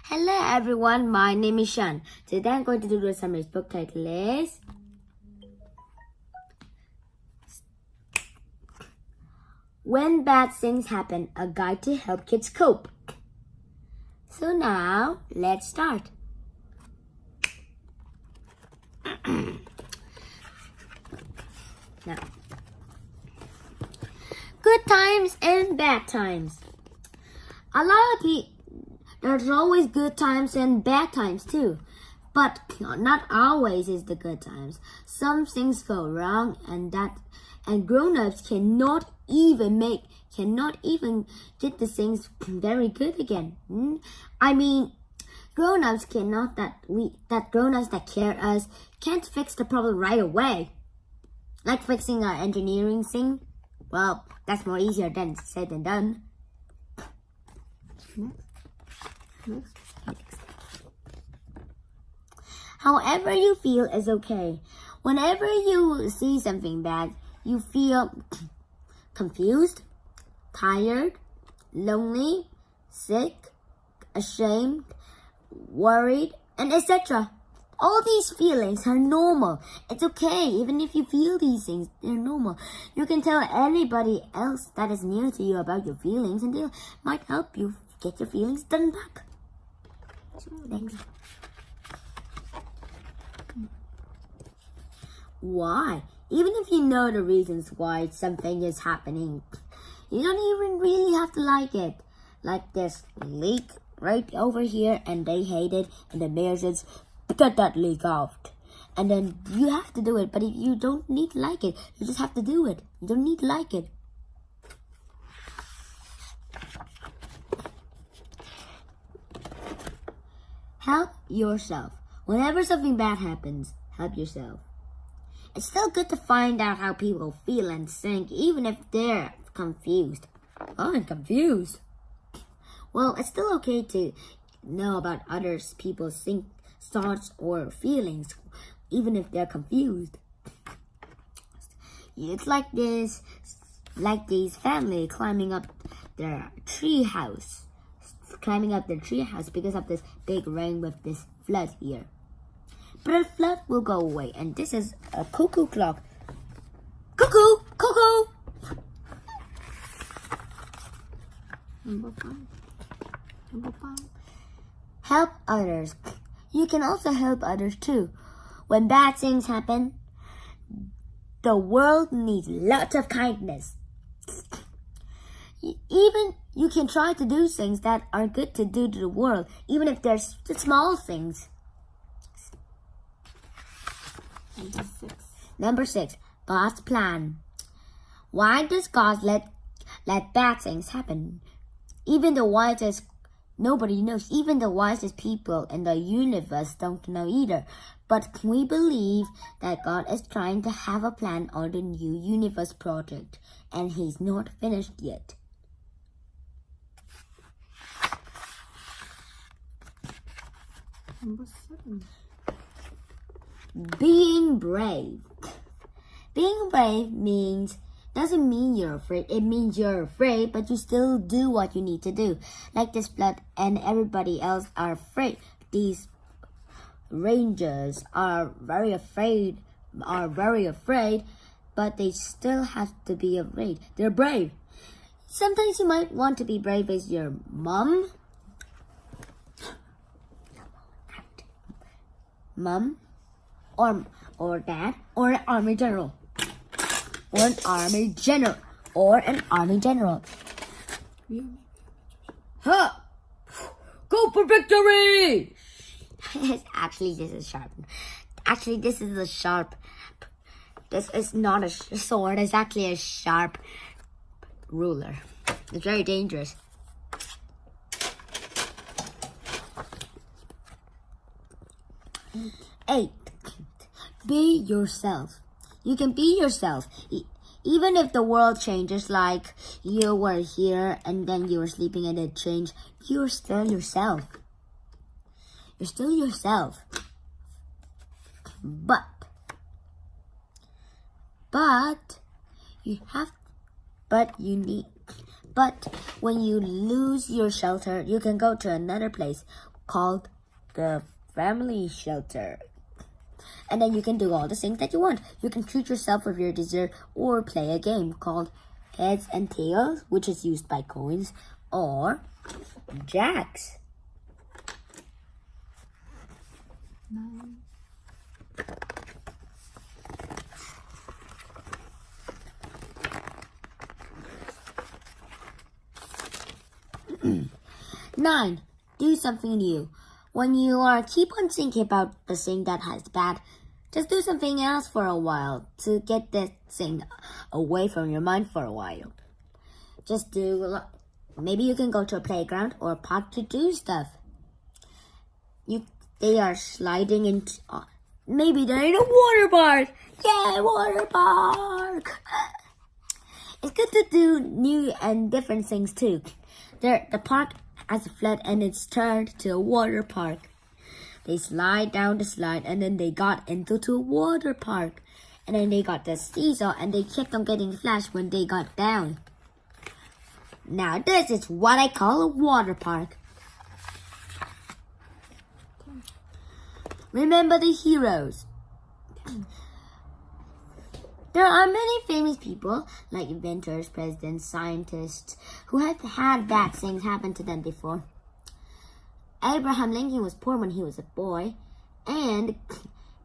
Hello everyone, my name is Sean. Today I'm going to do the summary. Book title is When Bad Things Happen, a guide to help kids cope. So now, let's start. Now, good times and bad times. A lot of people, there's always good times and bad times too. But not always is the good times. Some things go wrong and grown-ups cannot even get the things very good again. I mean, grown-ups grown-ups that care us can't fix the problem right away. Like fixing our engineering thing. Well, that's more easier than said than done. Next. However you feel is okay. Whenever you see something bad, you feel confused, tired, lonely, sick, ashamed, worried, and etc. All these feelings are normal. It's okay, even if you feel these things, they're normal. You can tell anybody else that is near to you about your feelings and they might help you get your feelings done back. Next. Why? Even if you know the reasons why something is happening, you don't even really have to like it. Like this leak right over here and they hate it and the mayor says, get that leak out. And then you have to do it, but if you don't need to like it, you just have to do it. You don't need to like it. Help yourself. Whenever something bad happens, help yourself. It's still good to find out how people feel and think, even if they're confused. Oh, I'm confused. Well, it's still okay to know about other people's thoughts or feelings, even if they're confused. It's like these family climbing up their tree house. Because of this big rain with this flood here. But the flood will go away, and this is a cuckoo clock. Cuckoo! Cuckoo! Number five. Help others. You can also help others too. When bad things happen, the world needs lots of kindness. Even you can try to do things that are good to do to the world, even if they're small things. Number 6, God's plan. Why does God let bad things happen? Nobody knows. Even the wisest people in the universe don't know either. But we believe that God is trying to have a plan on the new universe project, and He's not finished yet. Number 7. Being brave. Being brave doesn't mean you're afraid. It means you're afraid, but you still do what you need to do. Like this flood and everybody else are afraid. These rangers are very afraid, but they still have to be afraid. They're brave. Sometimes you might want to be brave as your mom, or dad, or an army general. Huh! Go for victory! Actually, this is sharp. This is not a sword. It's actually a sharp ruler. It's very dangerous. 8. Be yourself. You can be yourself. Even if the world changes, like you were here and then you were sleeping and it changed, you're still yourself. You're still yourself. But when you lose your shelter, you can go to another place called the family shelter. And then you can do all the things that you want. You can treat yourself with your dessert or play a game called Heads and Tails, which is used by coins, or Jacks. 9. Do something new. When you keep on thinking about the thing that has bad, just do something else for a while to get that thing away from your mind for a while. Maybe you can go to a playground or a park to do stuff. They are sliding into, maybe they're in a water park. Yay, water park! It's good to do new and different things too. The park has a flood and it's turned to a water park. They slide down the slide and then they got into a water park. And then they got the seesaw and they kept on getting flashed when they got down. Now this is what I call a water park. Remember the heroes. There are many famous people, like inventors, presidents, scientists, who have had bad things happen to them before. Abraham Lincoln was poor when he was a boy, and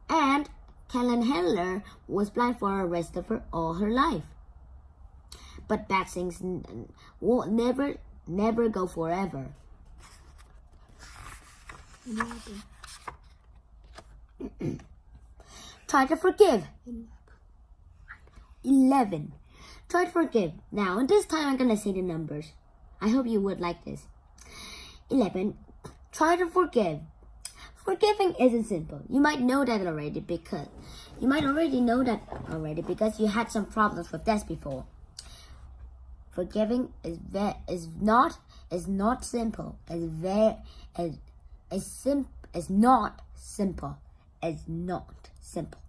Helen Keller was blind for the rest of all her life. But bad things will never go forever. 'Try to forgive. 11. Try to forgive. Now, this time I'm going to say the numbers. I hope you would like this. 11. Try to forgive. Forgiving isn't simple. You might know that already because you had some problems with this before. Forgiving is not simple. It's not simple.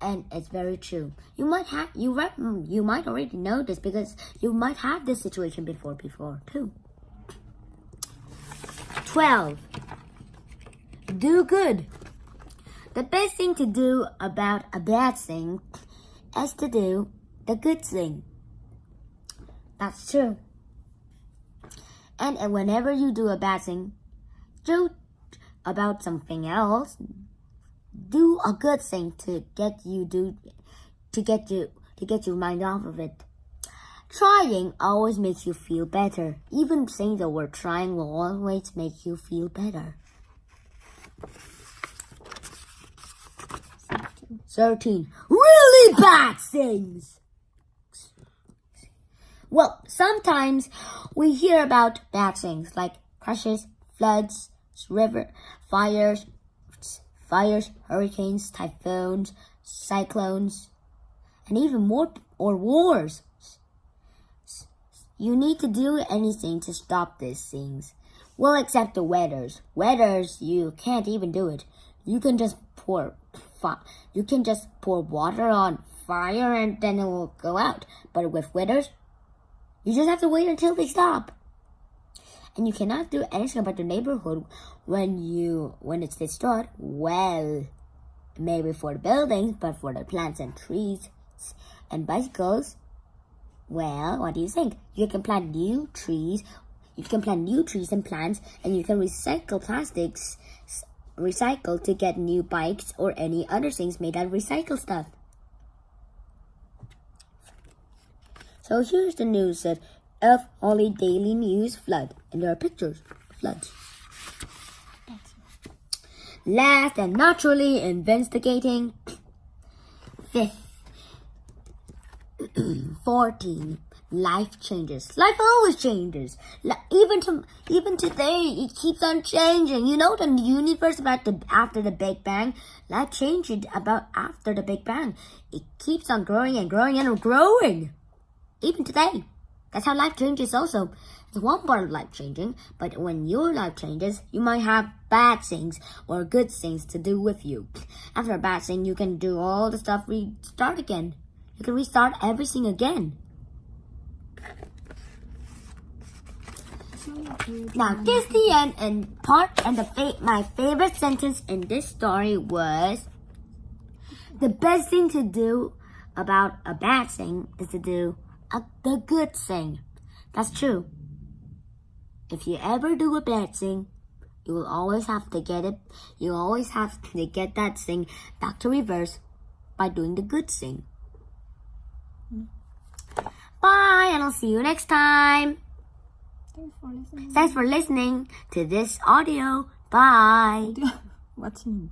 And it's very true. You might already know this because you might have this situation before too. 12. Do good. The best thing to do about a bad thing is to do the good thing. That's true. And whenever you do a bad thing, do about something else. Do a good thing to get your mind off of it. Trying always makes you feel better. Even saying the word trying will always make you feel better. 13. Really bad things. Well, sometimes we hear about bad things like crashes, floods, fires, hurricanes, typhoons, cyclones, and even more, or wars. You need to do anything to stop these things. Well, except the weathers. Weathers, you can't even do it. You can just pour water on fire and then it will go out. But with weathers, you just have to wait until they stop. And you cannot do anything about the neighborhood when it's destroyed. Well, maybe for the buildings, but for the plants and trees and bicycles, well, what do you think? You can plant new trees. You can plant new trees and plants, and you can recycle plastics. Recycle to get new bikes or any other things made out of recycled stuff. So here's the news that of Holly Daily News flood, and there are pictures of floods. Last and naturally investigating. 14. Life changes. Life always changes. Even today, it keeps on changing. You know, the universe after the Big Bang, life changed about after the Big Bang. It keeps on growing and growing and growing. Even today. That's how life changes also. It's one part of life changing, but when your life changes, you might have bad things or good things to do with you. After a bad thing, you can do all the stuff restart again. You can restart everything again. Now, this the end and part and my favorite sentence in this story was the best thing to do about a bad thing is to do the good thing. That's true. If you ever do a bad thing, you will always have to get it. You always have to get that thing back to reverse by doing the good thing. Bye, and I'll see you next time. Thanks for listening to this audio. Bye. Watching.